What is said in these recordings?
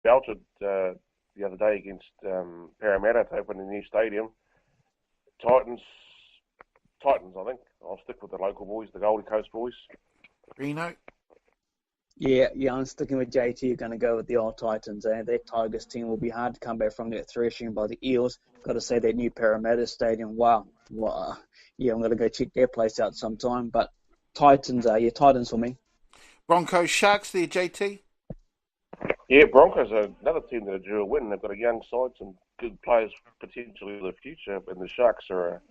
belted the other day against Parramatta to open a new stadium. Titans, I think. I'll stick with the local boys, the Gold Coast boys. Reno? Yeah, I'm sticking with JT. You're going to go with the old Titans. That Tigers team will be hard to come back from that thrashing by the Eels. Got to say, that new Parramatta Stadium, wow. Yeah, I'm going to go check their place out sometime. But Titans, Titans for me. Broncos, Sharks there, JT? Yeah, Broncos are another team that are due a win. They've got a young side, some good players potentially in the future, and the Sharks are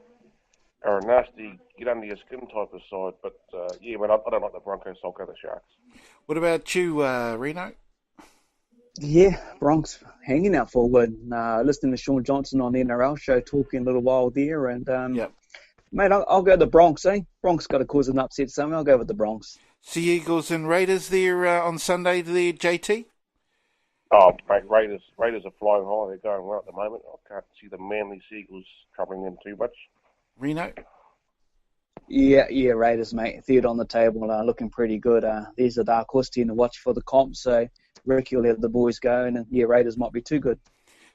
a nasty, get under your skin type of side. But, I don't like the Broncos, so I'll go the Sharks. What about you, Reno? Yeah, Bronx hanging out for a win. Listening to Sean Johnson on the NRL show, talking a little while there. And, mate, I'll go the Bronx, eh? Bronx got to cause an upset somewhere. I'll go with the Bronx. Sea Eagles and Raiders there on Sunday there, JT? Oh, mate, Raiders are flying high. They're going well at the moment. I can't see the Manly Seagulls troubling them too much. Reno? Yeah, Raiders, mate. Third on the table, looking pretty good. There's a dark horse team to watch for the comp, so Ricky will have the boys going, and Raiders might be too good.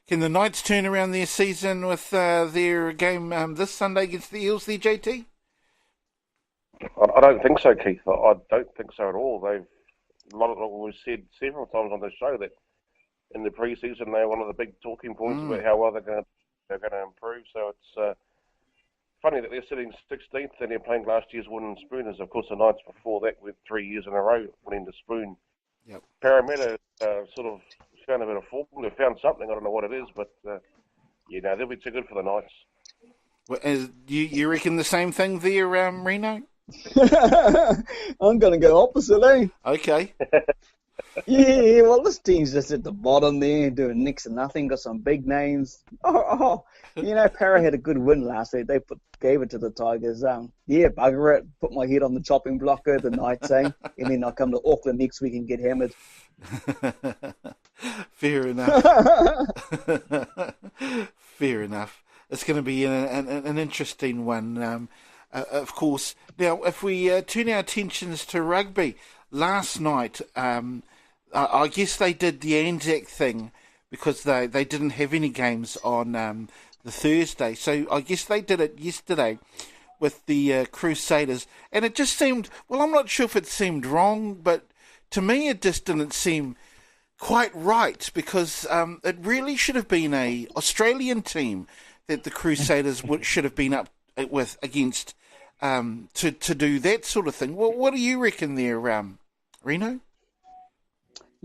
Can the Knights turn around their season with their game this Sunday against the Eels there, JT? I don't think so, Keith. I don't think so at all. We've said several times on this show that in the pre-season they're one of the big talking points about how well they're going to improve. So it's funny that they're sitting 16th and they're playing last year's wooden spooners. Of course, the Knights before that with 3 years in a row winning the spoon. Yep. Parramatta sort of found a bit of form. They found something. I don't know what it is, but they'll be too good for the Knights. Well, you reckon the same thing there, Reno? I'm going to go opposite, eh? Okay. Yeah, well, this team's just at the bottom there, doing next to nothing, got some big names. Para had a good win last week. They gave it to the Tigers. Bugger it, put my head on the chopping block the Knights, eh? And then I'll come to Auckland next week and get hammered. Fair enough. Fair enough. It's going to be an interesting one, of course. Now, if we turn our attentions to rugby, last night, I guess they did the Anzac thing because they didn't have any games on the Thursday. So I guess they did it yesterday with the Crusaders. And it just seemed, well, I'm not sure if it seemed wrong, but to me it just didn't seem quite right because it really should have been a Australian team that the Crusaders should have been up with against to do that sort of thing. Well, what do you reckon there, Reno?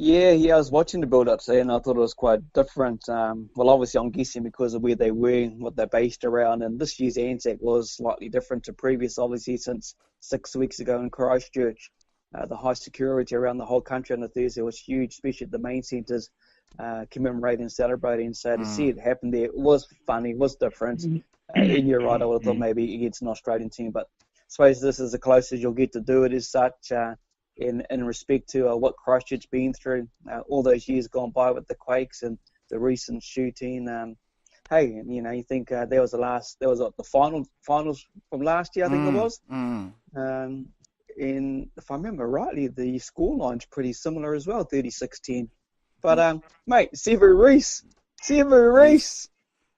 Yeah, I was watching the build-up today and I thought it was quite different. Obviously I'm guessing because of where they were, what they're based around, and this year's Anzac was slightly different to previous, obviously, since 6 weeks ago in Christchurch. The high security around the whole country on the Thursday was huge, especially at the main centres, commemorating and celebrating. So to see it happen there, it was funny, it was different. And you're right, I would have thought maybe against an Australian team, but I suppose this is the closest you'll get to do it as such. In respect to what Christchurch been through all those years gone by with the quakes and the recent shooting. You think that was the finals from last year, I think it was. And if I remember rightly, the scoreline's pretty similar as well, 36-10. But mate, Sevu Reece.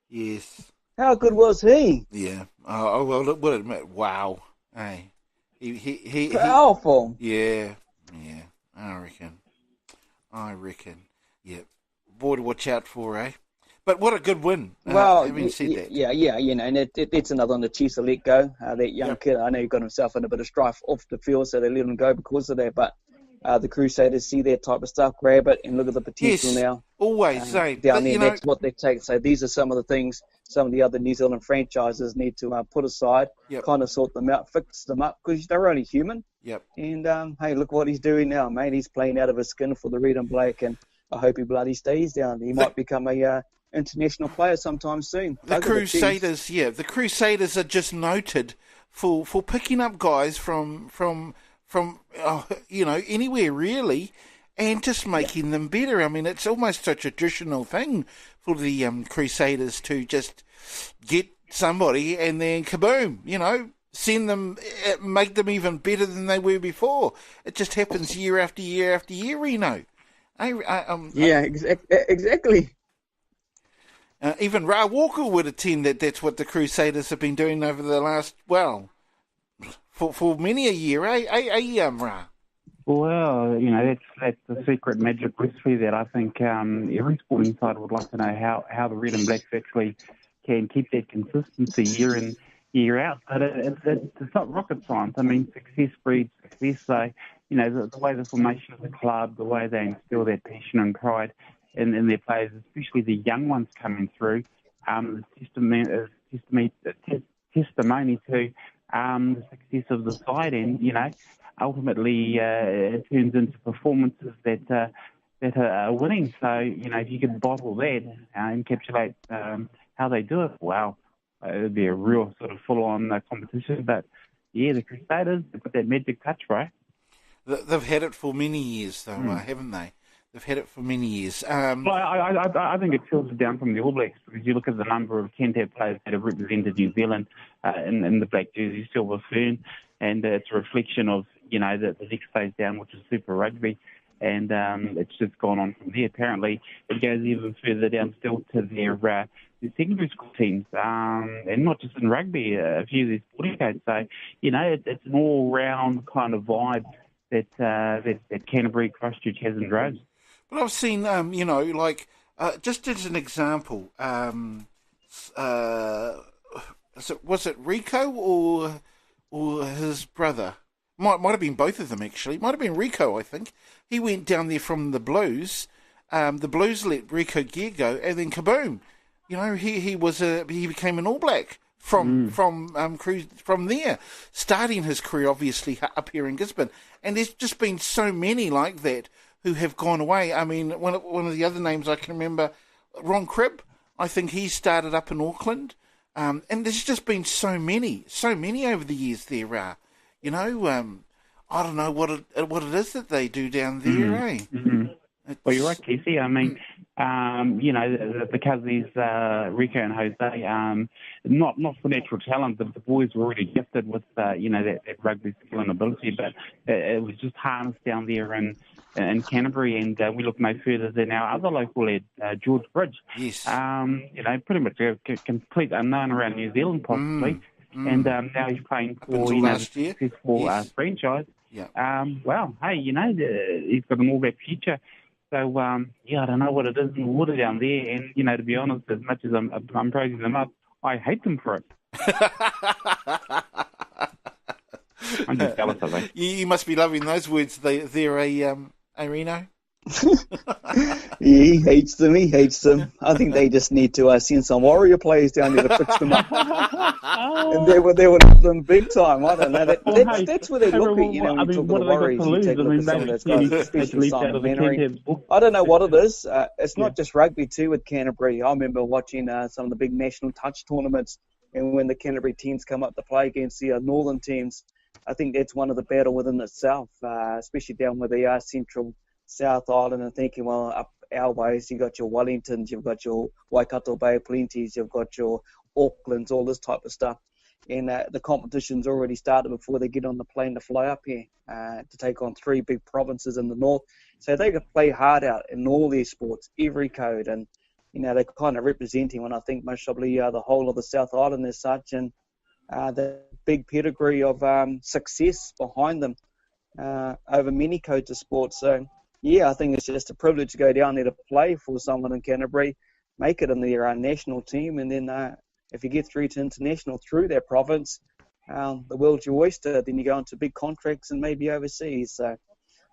Yes. How good was he? Yeah. Oh well, would admit, wow. Hey. He powerful. Yeah. I reckon. Yeah. Boy to watch out for, eh? But what a good win. Having said that. Yeah. And it's another one the Chiefs to let go. That young kid, I know he got himself in a bit of strife off the field, so they let him go because of that. But the Crusaders see that type of stuff, grab it, and look at the potential now. Always, down there, that's what they take. So these are some of the things some of the other New Zealand franchises need to put aside, kind of sort them out, fix them up, because they're only human. Yep. And, hey, look what he's doing now, mate. He's playing out of his skin for the red and black, and I hope he bloody stays down. He might become a international player sometime soon. The Crusaders are just noted for picking up guys from anywhere really, and just making them better. I mean, it's almost a traditional thing for the Crusaders to just get somebody and then kaboom, send them, make them even better than they were before. It just happens year after year after year, Reno. Exactly. Even Raa Walker would attend that. That's what the Crusaders have been doing over the last, for many a year, Ra? Well, that's the secret magic recipe that I think every sporting side would like to know how the Red and Blacks actually can keep that consistency year in, year out. But it's not rocket science. I mean, success breeds success. So, the way the formation of the club, the way they instill that passion and pride in their players, especially the young ones coming through, is testimony to the success of the side, and ultimately it turns into performances that are winning. So if you can bottle that and encapsulate how they do it, wow, it would be a real sort of full-on competition. But yeah, the Crusaders, they've got that magic touch, right? They've had it for many years, though, haven't they? They've had it for many years. Well, I think it filters down from the All Blacks, because you look at the number of Cantab players that have represented New Zealand in the black jersey, silver fern, and it's a reflection of, the next phase down, which is Super Rugby, and it's just gone on from there. Apparently, it goes even further down still to their secondary school teams, and not just in rugby, a few of their sporting codes. So, it's an all-round kind of vibe that Canterbury, Christchurch has in droves. But I've seen, just as an example, was it Rico or his brother? Might have been both of them, actually. Might have been Rico, I think. He went down there from the Blues. The Blues let Rico Gear go, and then kaboom! He became an All Black from there, starting his career obviously up here in Gisborne. And there's just been so many like that who have gone away. I mean, one of the other names I can remember, Ron Cribb. I think he started up in Auckland. And there's just been so many over the years there. I don't know what it is that they do down there, eh? Mm-hmm. Well, you're right, Casey. I mean, the cousins, Rico and Jose, not for natural talent, but the boys were already gifted with, that rugby skill and ability, but it was just harnessed down there in Canterbury, and we look no further than our other local lad, George Bridge. Yes. Pretty much a complete unknown around New Zealand, possibly. And now he's playing for last the year. successful franchise. Yeah. He's got an all black future. So I don't know what it is in the water down there. And to be honest, as much as I'm praising them up, I hate them for it. I'm just jealous of them. You must be loving those words. They're a Reno. He hates them. I think they just need to send some Warrior players down there to fix them up. And they would help them big time. I don't know. That's where they look at, when you talk to the Warriors, you take a look at some of those guys, especially Simon Mannery. I don't know what it is. It's not just rugby too with Canterbury. I remember watching some of the big national touch tournaments, and when the Canterbury teams come up to play against the northern teams, I think that's one of the battle within itself, especially down where they are, Central South Island, and thinking, well, up our ways, you've got your Wellingtons, you've got your Waikato Bay Plenties, you've got your Aucklands, all this type of stuff. And the competition's already started before they get on the plane to fly up here to take on three big provinces in the north. So they could play hard out in all their sports, every code. And, they're kind of representing, when I think most probably the whole of the South Island as such, and the big pedigree of success behind them over many codes of sports. So, I think it's just a privilege to go down there to play for someone in Canterbury, make it in their national team, and then if you get through to international through that province, the world's your oyster. Then you go into big contracts and maybe overseas. So,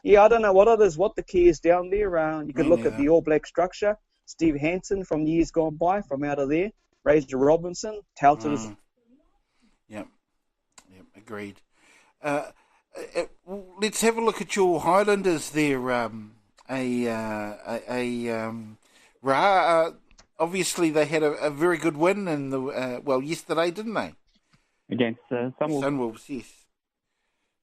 I don't know what it is, what the key is down there. You could look at the All Black structure. Steve Hansen from years gone by, from out of there. Razor Robinson, touted as... Yep, agreed. Let's have a look at your Highlanders there, Ra. Obviously, they had a very good win in yesterday, didn't they? Against Sunwolves. Sunwolves, yes.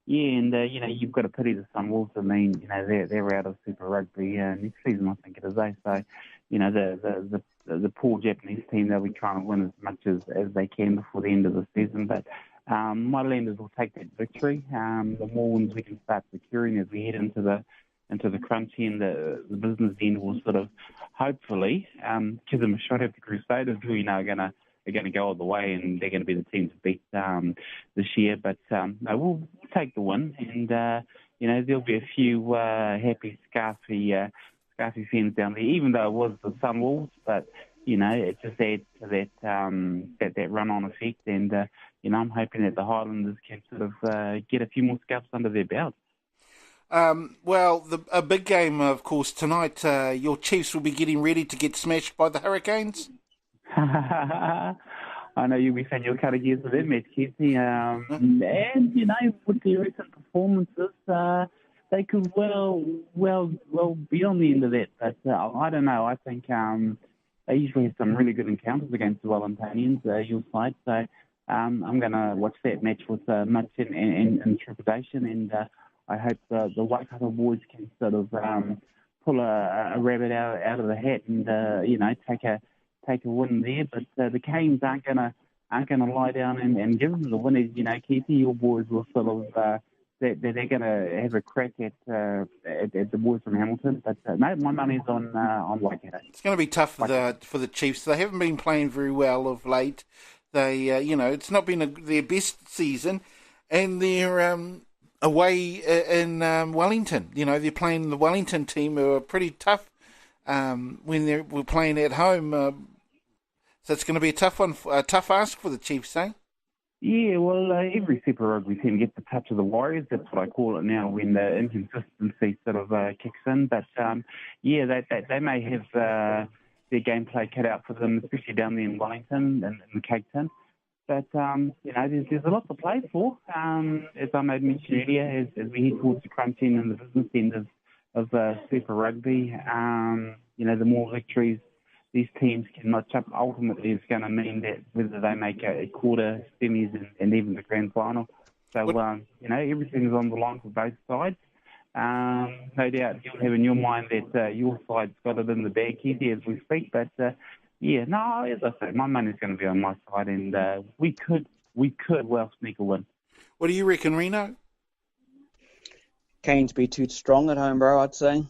Yeah, and you've got to pity the Sunwolves. I mean, they're out of Super Rugby next season, I think it is. So, the poor Japanese team, they'll be trying to win as much as they can before the end of the season, but. My Landers will take that victory. The more wins we can start securing as we head into the into the crunch end, the business end will sort of hopefully give them a shot at the Crusaders, who are going to go all the way, and they're going to be the team to beat this year. But no, we'll take the win, and there'll be a few happy Scarfy fans down there, even though it was the Sunwolves. But it just adds to that run-on effect, and I'm hoping that the Highlanders can sort of get a few more scuffs under their belt. A big game, of course, tonight. Your Chiefs will be getting ready to get smashed by the Hurricanes. I know you'll be saying you'll cut a gears with them, Matt Keithy. And with their recent performances, they could well be on the end of that. But I don't know. I think they usually have some really good encounters against the Wellingtonians, your side. So I'm going to watch that match with much and trepidation, and I hope the Waikato boys can sort of pull a rabbit out of the hat and take a win there. But the Canes aren't going to lie down and give them the win. As Keithy, your boys will sort of they're going to have a crack at the boys from Hamilton. But no, my money's on Waikato. It's going to be tough for the Chiefs. They haven't been playing very well of late. They it's not been their best season, and they're away in Wellington. They're playing the Wellington team, who are pretty tough when we're playing at home. So it's going to be a tough ask for the Chiefs, eh? Yeah, well, every Super Rugby team gets a touch of the Warriors. That's what I call it now, when the inconsistency sort of kicks in. But they may have their gameplay cut out for them, especially down there in Wellington and in Cape Town. But there's a lot to play for. As I made mention earlier, as we head towards the crunch end and the business end of Super Rugby, the more victories these teams can notch up, ultimately is going to mean that whether they make a quarter, semis, and even the grand final. So, everything's on the line for both sides. No doubt you'll have in your mind that your side's got it in the bag, Keithy, as we speak. But, as I say, my money's going to be on my side, and we could well sneak a win. What do you reckon, Reno? Canes be too strong at home, bro, I'd say.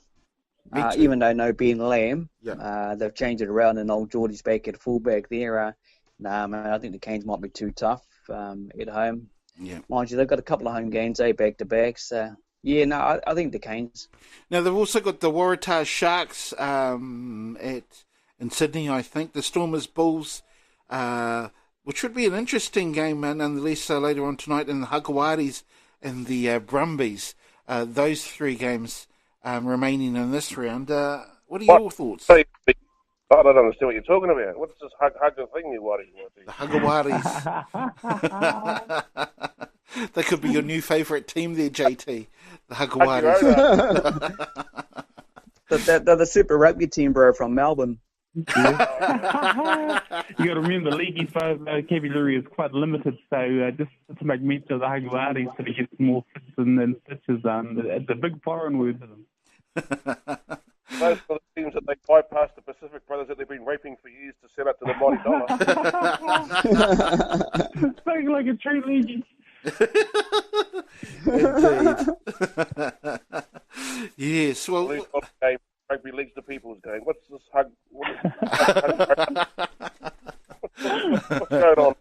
Even though no Ben Lamb, they've changed it around and old Geordie's back at fullback there. I think the Canes might be too tough at home. Yeah. Mind you, they've got a couple of home games, back-to-back. So, I think the Canes. Now, they've also got the Waratahs Sharks in Sydney, I think. The Stormers Bulls, which would be an interesting game, nonetheless, later on tonight. And the Hagawaris and the Brumbies. Those three games remaining in this round. What are your thoughts? I don't understand what you're talking about. What's this hugger thing you want? The Hagawaris. They could be your new favourite team there, JT. The Hagawaris. They're the Super Rugby team, bro, from Melbourne. You got to remember, league vocabulary is quite limited, so just to make mention of the Hagawaris, so to get some more fits and stitches, it's a big foreign word for them. Those are the teams that they bypass the Pacific Brothers that they've been raping for years to set up to the mighty dollar. Spoken like a true legend. Indeed. Yes, well... Rugby league's the people's game. What's this what's going on?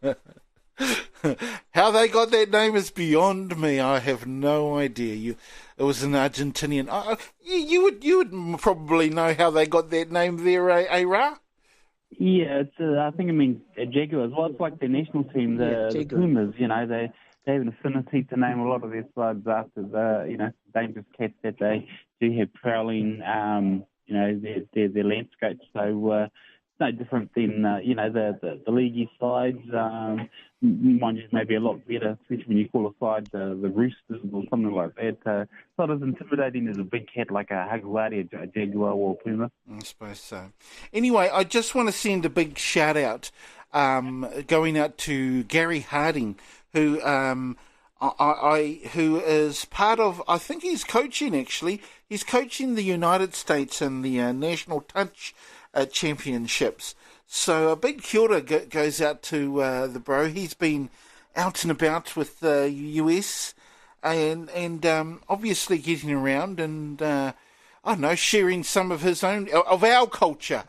How they got that name is beyond me. I have no idea. It was an Argentinian. You would probably know how they got that name there, Raa? Yeah, it's. I think it means Jaguars. Well, it's like their national team, the Pumas. They have an affinity to name a lot of their sides after the dangerous cats that they do have prowling. Their landscapes. So it's no different than the leaguey sides. Mind you, maybe a lot better, especially when you call a side the Roosters or something like that. It's not as intimidating as a big cat like a Hagawari, a Jaguar, or a Puma. I suppose so. Anyway, I just want to send a big shout out going out to Gary Harding, who who is part of, I think he's coaching actually. He's coaching the United States in the National Touch Championships. So a big kia ora goes out to the bro. He's been out and about with the US and obviously getting around and I don't know, sharing some of his own, of our culture